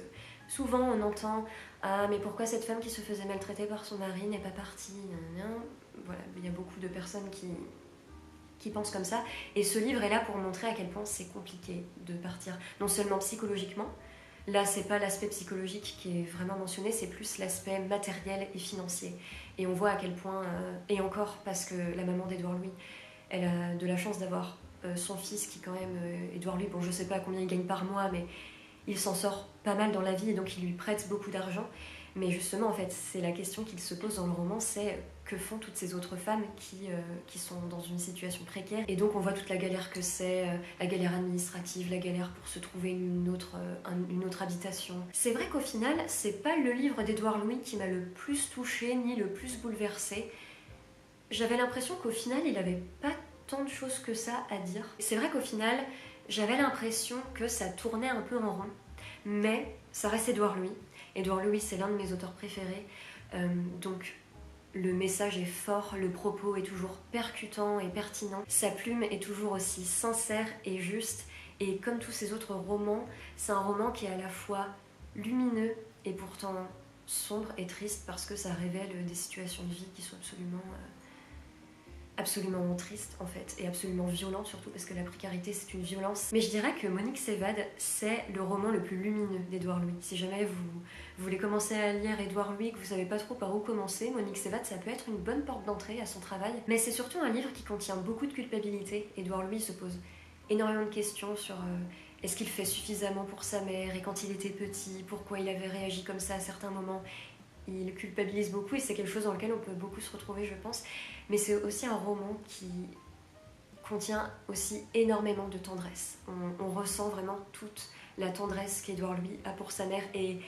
souvent on entend « Ah, mais pourquoi cette femme qui se faisait maltraiter par son mari n'est pas partie ?» Voilà, il y a beaucoup de personnes qui pensent comme ça, et ce livre est là pour montrer à quel point c'est compliqué de partir, non seulement psychologiquement. Là, c'est pas l'aspect psychologique qui est vraiment mentionné, c'est plus l'aspect matériel et financier. Et on voit à quel point, et encore parce que la maman d'Édouard Louis, elle a de la chance d'avoir son fils qui, quand même, Édouard Louis, bon, je sais pas combien il gagne par mois, mais il s'en sort pas mal dans la vie, et donc il lui prête beaucoup d'argent. Mais justement, en fait, c'est la question qu'il se pose dans le roman, c'est que font toutes ces autres femmes qui sont dans une situation précaire. Et donc on voit toute la galère que c'est, la galère administrative, la galère pour se trouver une autre habitation. C'est vrai qu'au final, c'est pas le livre d'Édouard Louis qui m'a le plus touchée ni le plus bouleversée. J'avais l'impression qu'au final, il avait pas tant de choses que ça à dire. C'est vrai qu'au final, j'avais l'impression que ça tournait un peu en rond, mais ça reste Édouard Louis. Édouard Louis, c'est l'un de mes auteurs préférés, donc le message est fort, le propos est toujours percutant et pertinent, sa plume est toujours aussi sincère et juste, et comme tous ses autres romans, c'est un roman qui est à la fois lumineux et pourtant sombre et triste, parce que ça révèle des situations de vie qui sont absolument triste en fait, et absolument violente surtout, parce que la précarité c'est une violence. Mais je dirais que Monique s'évade, c'est le roman le plus lumineux d'Édouard Louis. Si jamais vous voulez commencer à lire Édouard Louis, que vous savez pas trop par où commencer, Monique s'évade, ça peut être une bonne porte d'entrée à son travail. Mais c'est surtout un livre qui contient beaucoup de culpabilité. Édouard Louis se pose énormément de questions sur est-ce qu'il fait suffisamment pour sa mère, et quand il était petit, pourquoi il avait réagi comme ça à certains moments. Il culpabilise beaucoup, et c'est quelque chose dans lequel on peut beaucoup se retrouver, je pense. Mais c'est aussi un roman qui contient aussi énormément de tendresse. On ressent vraiment toute la tendresse qu'Édouard Louis a pour sa mère, et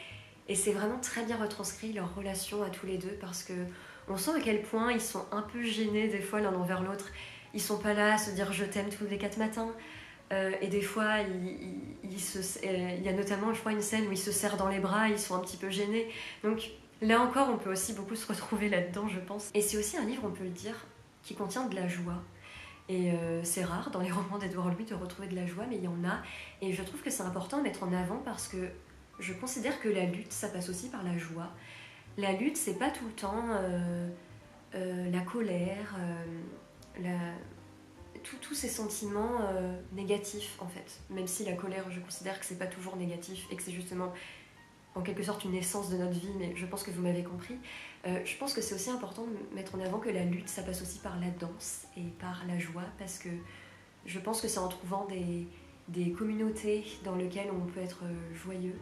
c'est vraiment très bien retranscrit leur relation à tous les deux, parce que on sent à quel point ils sont un peu gênés des fois l'un envers l'autre. Ils sont pas là à se dire je t'aime tous les 4 matins. Et des fois, il y a notamment, je crois, une scène où ils se serrent dans les bras, ils sont un petit peu gênés. Donc là encore, on peut aussi beaucoup se retrouver là-dedans, je pense. Et c'est aussi un livre, on peut le dire, qui contient de la joie. Et c'est rare dans les romans d'Edward Louis de retrouver de la joie, mais il y en a. Et je trouve que c'est important de mettre en avant parce que je considère que la lutte, ça passe aussi par la joie. La lutte, c'est pas tout le temps la colère, tous ces sentiments négatifs en fait. Même si la colère, je considère que c'est pas toujours négatif et que c'est justement en quelque sorte une essence de notre vie, mais je pense que vous m'avez compris. Je pense que c'est aussi important de mettre en avant que la lutte, ça passe aussi par la danse et par la joie, parce que je pense que c'est en trouvant des communautés dans lesquelles on peut être joyeux,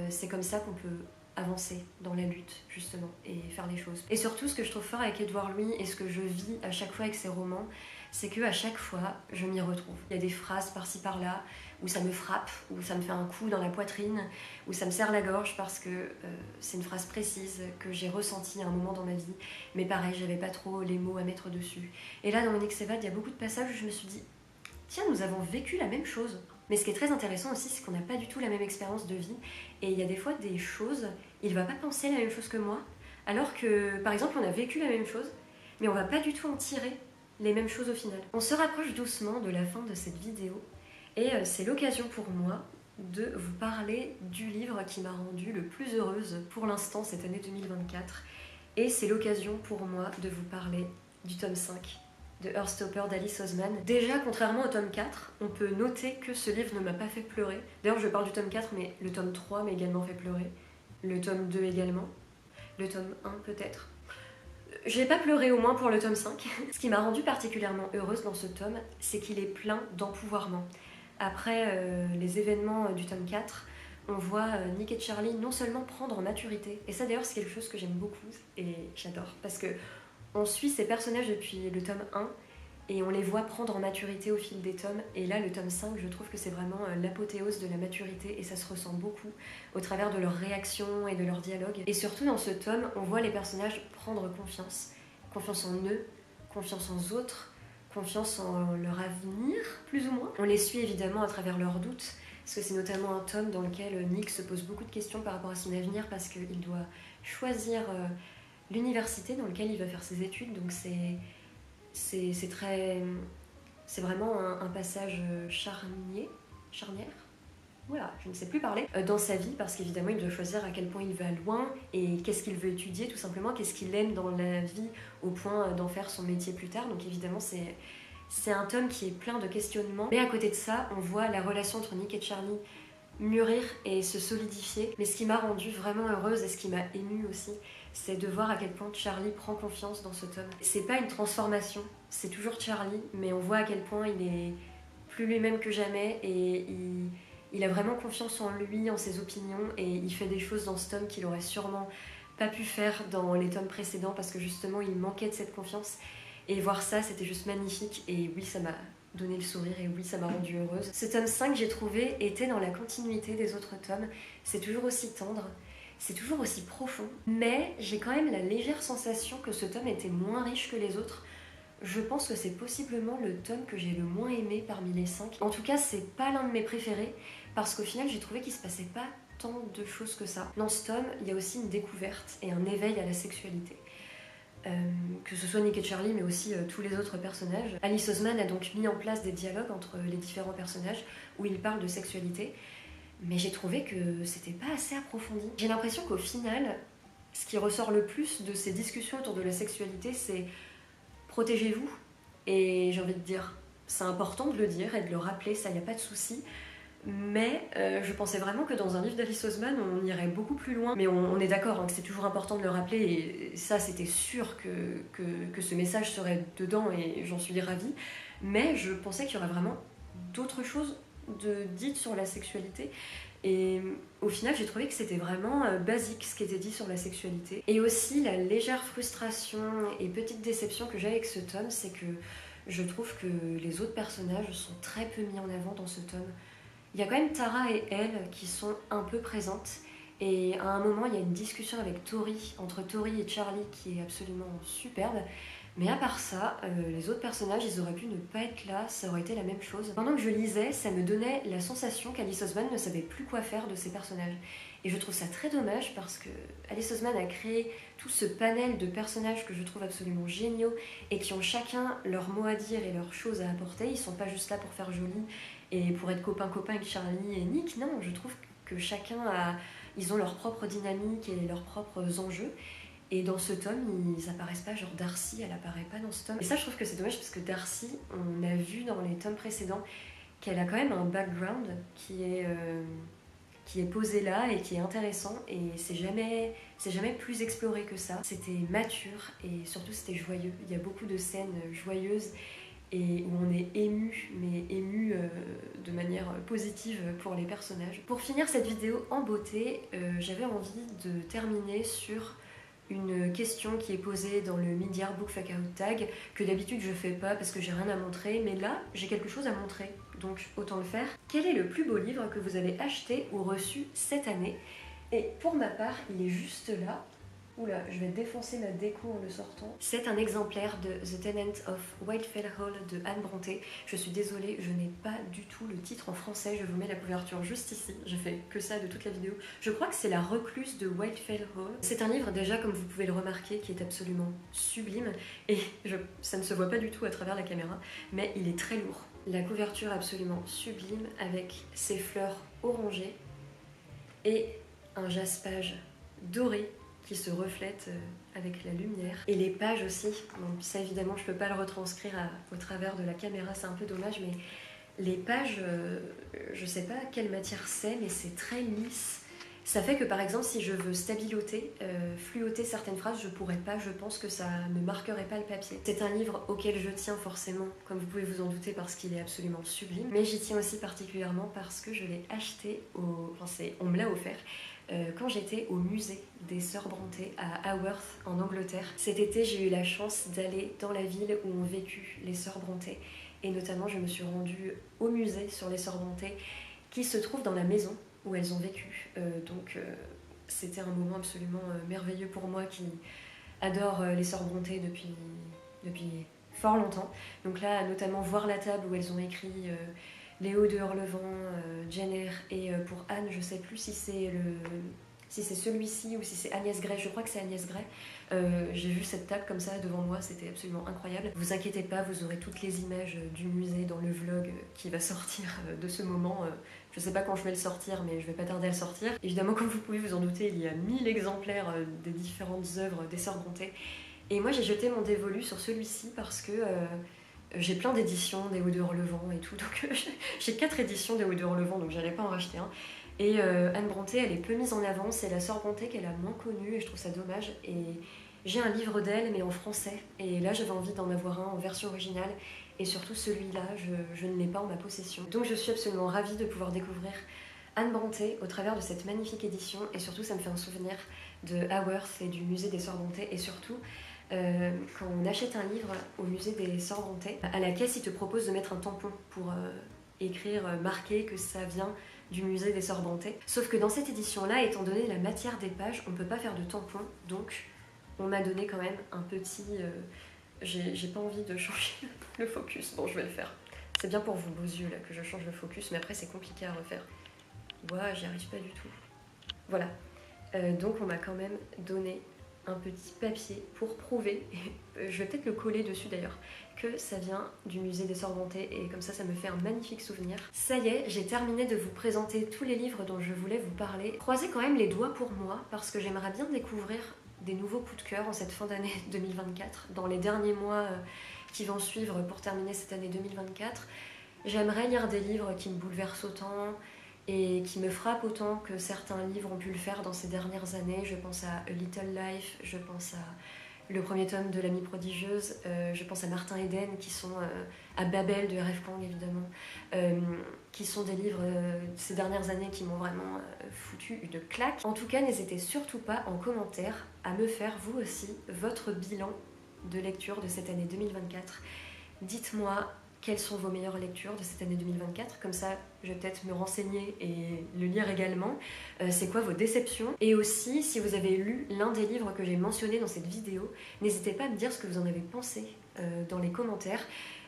c'est comme ça qu'on peut avancer dans la lutte justement et faire les choses. Et surtout, ce que je trouve fort avec Edward Louis et ce que je vis à chaque fois avec ses romans, c'est qu'à chaque fois, je m'y retrouve. Il y a des phrases par-ci par-là où ça me frappe, où ça me fait un coup dans la poitrine, où ça me serre la gorge parce que c'est une phrase précise que j'ai ressentie à un moment dans ma vie. Mais pareil, j'avais pas trop les mots à mettre dessus. Et là, dans Onyx S'évade, il y a beaucoup de passages où je me suis dit tiens, nous avons vécu la même chose. Mais ce qui est très intéressant aussi, c'est qu'on n'a pas du tout la même expérience de vie. Et il y a des fois des choses, il va pas penser la même chose que moi, alors que, par exemple, on a vécu la même chose, mais on va pas du tout en tirer les mêmes choses au final. On se rapproche doucement de la fin de cette vidéo, et c'est l'occasion pour moi de vous parler du livre qui m'a rendue le plus heureuse pour l'instant cette année 2024. Et c'est l'occasion pour moi de vous parler du tome 5 de Heartstopper d'Alice Oseman. Déjà, contrairement au tome 4, on peut noter que ce livre ne m'a pas fait pleurer. D'ailleurs, je parle du tome 4, mais le tome 3 m'a également fait pleurer. Le tome 2 également. Le tome 1 peut-être. J'ai pas pleuré au moins pour le tome 5. Ce qui m'a rendue particulièrement heureuse dans ce tome, c'est qu'il est plein d'empouvoirment. Après les événements du tome 4, on voit Nick et Charlie non seulement prendre en maturité, et ça d'ailleurs c'est quelque chose que j'aime beaucoup et j'adore, parce que on suit ces personnages depuis le tome 1 et on les voit prendre en maturité au fil des tomes. Et là, le tome 5, je trouve que c'est vraiment l'apothéose de la maturité et ça se ressent beaucoup au travers de leurs réactions et de leurs dialogues. Et surtout dans ce tome, on voit les personnages prendre confiance. Confiance en eux, confiance en autres, confiance en leur avenir, plus ou moins. On les suit évidemment à travers leurs doutes, parce que c'est notamment un tome dans lequel Nick se pose beaucoup de questions par rapport à son avenir parce qu'il doit choisir l'université dans laquelle il va faire ses études, donc c'est vraiment un passage charnière, voilà, je ne sais plus parler, dans sa vie, parce qu'évidemment il doit choisir à quel point il va loin et qu'est-ce qu'il veut étudier tout simplement, qu'est-ce qu'il aime dans la vie au point d'en faire son métier plus tard, donc évidemment c'est un tome qui est plein de questionnements, mais à côté de ça, on voit la relation entre Nick et Charlie mûrir et se solidifier. Mais ce qui m'a rendue vraiment heureuse et ce qui m'a émue aussi, c'est de voir à quel point Charlie prend confiance dans ce tome. C'est pas une transformation, c'est toujours Charlie, mais on voit à quel point il est plus lui-même que jamais et il a vraiment confiance en lui, en ses opinions, et il fait des choses dans ce tome qu'il aurait sûrement pas pu faire dans les tomes précédents parce que justement il manquait de cette confiance. Et voir ça, c'était juste magnifique, et oui, ça m'a donné le sourire, et oui, ça m'a rendue heureuse. Ce tome 5, j'ai trouvé, était dans la continuité des autres tomes. C'est toujours aussi tendre, c'est toujours aussi profond, mais j'ai quand même la légère sensation que ce tome était moins riche que les autres. Je pense que c'est possiblement le tome que j'ai le moins aimé parmi les 5. En tout cas, c'est pas l'un de mes préférés, parce qu'au final, j'ai trouvé qu'il se passait pas tant de choses que ça. Dans ce tome, il y a aussi une découverte et un éveil à la sexualité. Que ce soit Nick et Charlie, mais aussi tous les autres personnages. Alice Oseman a donc mis en place des dialogues entre les différents personnages où ils parlent de sexualité, mais j'ai trouvé que c'était pas assez approfondi. J'ai l'impression qu'au final, ce qui ressort le plus de ces discussions autour de la sexualité, c'est protégez-vous. Et j'ai envie de dire, c'est important de le dire et de le rappeler, ça y a pas de souci. Mais je pensais vraiment que dans un livre d'Alice Oseman, on irait beaucoup plus loin. Mais on est d'accord hein, que c'est toujours important de le rappeler, et ça, c'était sûr que ce message serait dedans, et j'en suis ravie. Mais je pensais qu'il y aurait vraiment d'autres choses dites sur la sexualité. Et au final, j'ai trouvé que c'était vraiment basique ce qui était dit sur la sexualité. Et aussi, la légère frustration et petite déception que j'ai avec ce tome, c'est que je trouve que les autres personnages sont très peu mis en avant dans ce tome. Il y a quand même Tara et elle qui sont un peu présentes, et à un moment il y a une discussion avec Tori, entre Tori et Charlie, qui est absolument superbe, Mais à part ça, les autres personnages, ils auraient pu ne pas être là, ça aurait été la même chose. Pendant que je lisais, ça me donnait la sensation qu'Alice Oseman ne savait plus quoi faire de ses personnages. Et je trouve ça très dommage parce que Alice Oseman a créé tout ce panel de personnages que je trouve absolument géniaux et qui ont chacun leur mot à dire et leurs choses à apporter. Ils sont pas juste là pour faire joli et pour être copain-copain avec Charlie et Nick. Non, je trouve que ils ont leur propre dynamique et leurs propres enjeux. Et dans ce tome, ils apparaissent pas, genre Darcy, elle apparaît pas dans ce tome. Et ça, je trouve que c'est dommage parce que Darcy, on a vu dans les tomes précédents qu'elle a quand même un background qui est posé là et qui est intéressant. Et c'est jamais plus exploré que ça. C'était mature et surtout c'était joyeux. Il y a beaucoup de scènes joyeuses et où on est ému, mais ému de manière positive pour les personnages. Pour finir cette vidéo en beauté, j'avais envie de terminer sur une question qui est posée dans le Mid-Year Book Fuck Out Tag, que d'habitude je fais pas parce que j'ai rien à montrer, mais là j'ai quelque chose à montrer, donc autant le faire. Quel est le plus beau livre que vous avez acheté ou reçu cette année? Et pour ma part, il est juste là. Oula, je vais défoncer ma déco en le sortant. C'est un exemplaire de The Tenant of Whitefell Hall de Anne Brontë. Je suis désolée, je n'ai pas du tout le titre en français. Je vous mets la couverture juste ici. Je fais que ça de toute la vidéo. Je crois que c'est La Recluse de Whitefell Hall. C'est un livre déjà, comme vous pouvez le remarquer, qui est absolument sublime. Et ça ne se voit pas du tout à travers la caméra, mais il est très lourd. La couverture absolument sublime avec ses fleurs orangées et un jaspage doré qui se reflète avec la lumière. Et les pages aussi, donc ça évidemment je peux pas le retranscrire au travers de la caméra, c'est un peu dommage, mais les pages, je sais pas quelle matière c'est, mais c'est très lisse. Ça fait que par exemple si je veux stabiloter, fluoter certaines phrases, je pourrais pas, je pense que ça ne marquerait pas le papier. C'est un livre auquel je tiens forcément, comme vous pouvez vous en douter, parce qu'il est absolument sublime, mais j'y tiens aussi particulièrement parce que je l'ai acheté, on me l'a offert, quand j'étais au musée des Sœurs Brontë à Haworth en Angleterre. Cet été, j'ai eu la chance d'aller dans la ville où ont vécu les Sœurs Brontë et notamment je me suis rendue au musée sur les Sœurs Brontë qui se trouve dans la maison où elles ont vécu. Donc c'était un moment absolument merveilleux pour moi qui adore les Sœurs Brontë depuis fort longtemps. Donc là, notamment voir la table où elles ont écrit Léo de Hurlevent, Jane Eyre et pour Anne, je sais plus si c'est celui-ci ou si c'est Agnès Gray, je crois que c'est Agnès Gray. J'ai vu cette table comme ça devant moi, c'était absolument incroyable. Vous inquiétez pas, vous aurez toutes les images du musée dans le vlog qui va sortir de ce moment. Je sais pas quand je vais le sortir, mais je vais pas tarder à le sortir. Évidemment, comme vous pouvez vous en douter, il y a 1000 exemplaires des différentes œuvres des Sœurs Brontë. Et moi j'ai jeté mon dévolu sur celui-ci parce que j'ai plein d'éditions des Hauts de Hurlevent et tout, donc j'ai 4 éditions des Hauts de Hurlevent, donc j'allais pas en racheter un. Et Anne Brontë, elle est peu mise en avant, c'est la Sœur Brontë qu'elle a moins connue et je trouve ça dommage. Et j'ai un livre d'elle mais en français, et là j'avais envie d'en avoir un en version originale, et surtout celui-là, je ne l'ai pas en ma possession. Donc je suis absolument ravie de pouvoir découvrir Anne Brontë au travers de cette magnifique édition, et surtout ça me fait un souvenir de Haworth et du musée des Sœurs Brontë, et surtout quand on achète un livre au musée des Sœurs Brontë, à la caisse ils te proposent de mettre un tampon pour écrire, marquer que ça vient du musée des Sœurs Brontë. Sauf que dans cette édition-là, étant donné la matière des pages, on ne peut pas faire de tampon, donc on m'a donné quand même un petit... j'ai pas envie de changer le focus, bon je vais le faire. C'est bien pour vos beaux yeux là que je change le focus, mais après c'est compliqué à refaire. Ouah, j'y arrive pas du tout. Voilà, donc on m'a quand même donné un petit papier pour prouver, je vais peut-être le coller dessus d'ailleurs, que ça vient du musée des Sœurs Brontë, et comme ça me fait un magnifique souvenir. Ça y est, j'ai terminé de vous présenter tous les livres dont je voulais vous parler. Croisez quand même les doigts pour moi parce que j'aimerais bien découvrir des nouveaux coups de cœur en cette fin d'année 2024, dans les derniers mois qui vont suivre pour terminer cette année 2024. J'aimerais lire des livres qui me bouleversent autant et qui me frappent autant que certains livres ont pu le faire dans ces dernières années. Je pense à A Little Life, je pense à le premier tome de L'Amie prodigieuse, je pense à Martin Eden, qui sont à Babel de R.F. Kuang évidemment, qui sont des livres ces dernières années qui m'ont vraiment foutu une claque. En tout cas, n'hésitez surtout pas en commentaire à me faire vous aussi votre bilan de lecture de cette année 2024. Dites-moi quelles sont vos meilleures lectures de cette année 2024. Comme ça, je vais peut-être me renseigner et le lire également. C'est quoi vos déceptions? Et aussi, si vous avez lu l'un des livres que j'ai mentionné dans cette vidéo, n'hésitez pas à me dire ce que vous en avez pensé dans les commentaires.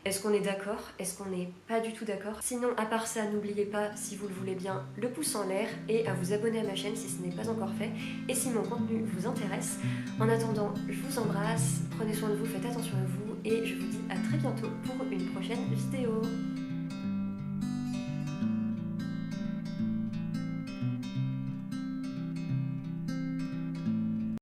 Est-ce qu'on est d'accord? Est-ce qu'on n'est pas du tout d'accord? Sinon, à part ça, n'oubliez pas, si vous le voulez bien, le pouce en l'air et à vous abonner à ma chaîne si ce n'est pas encore fait et si mon contenu vous intéresse. En attendant, je vous embrasse, prenez soin de vous, faites attention à vous et je vous dis à très bientôt pour une prochaine vidéo.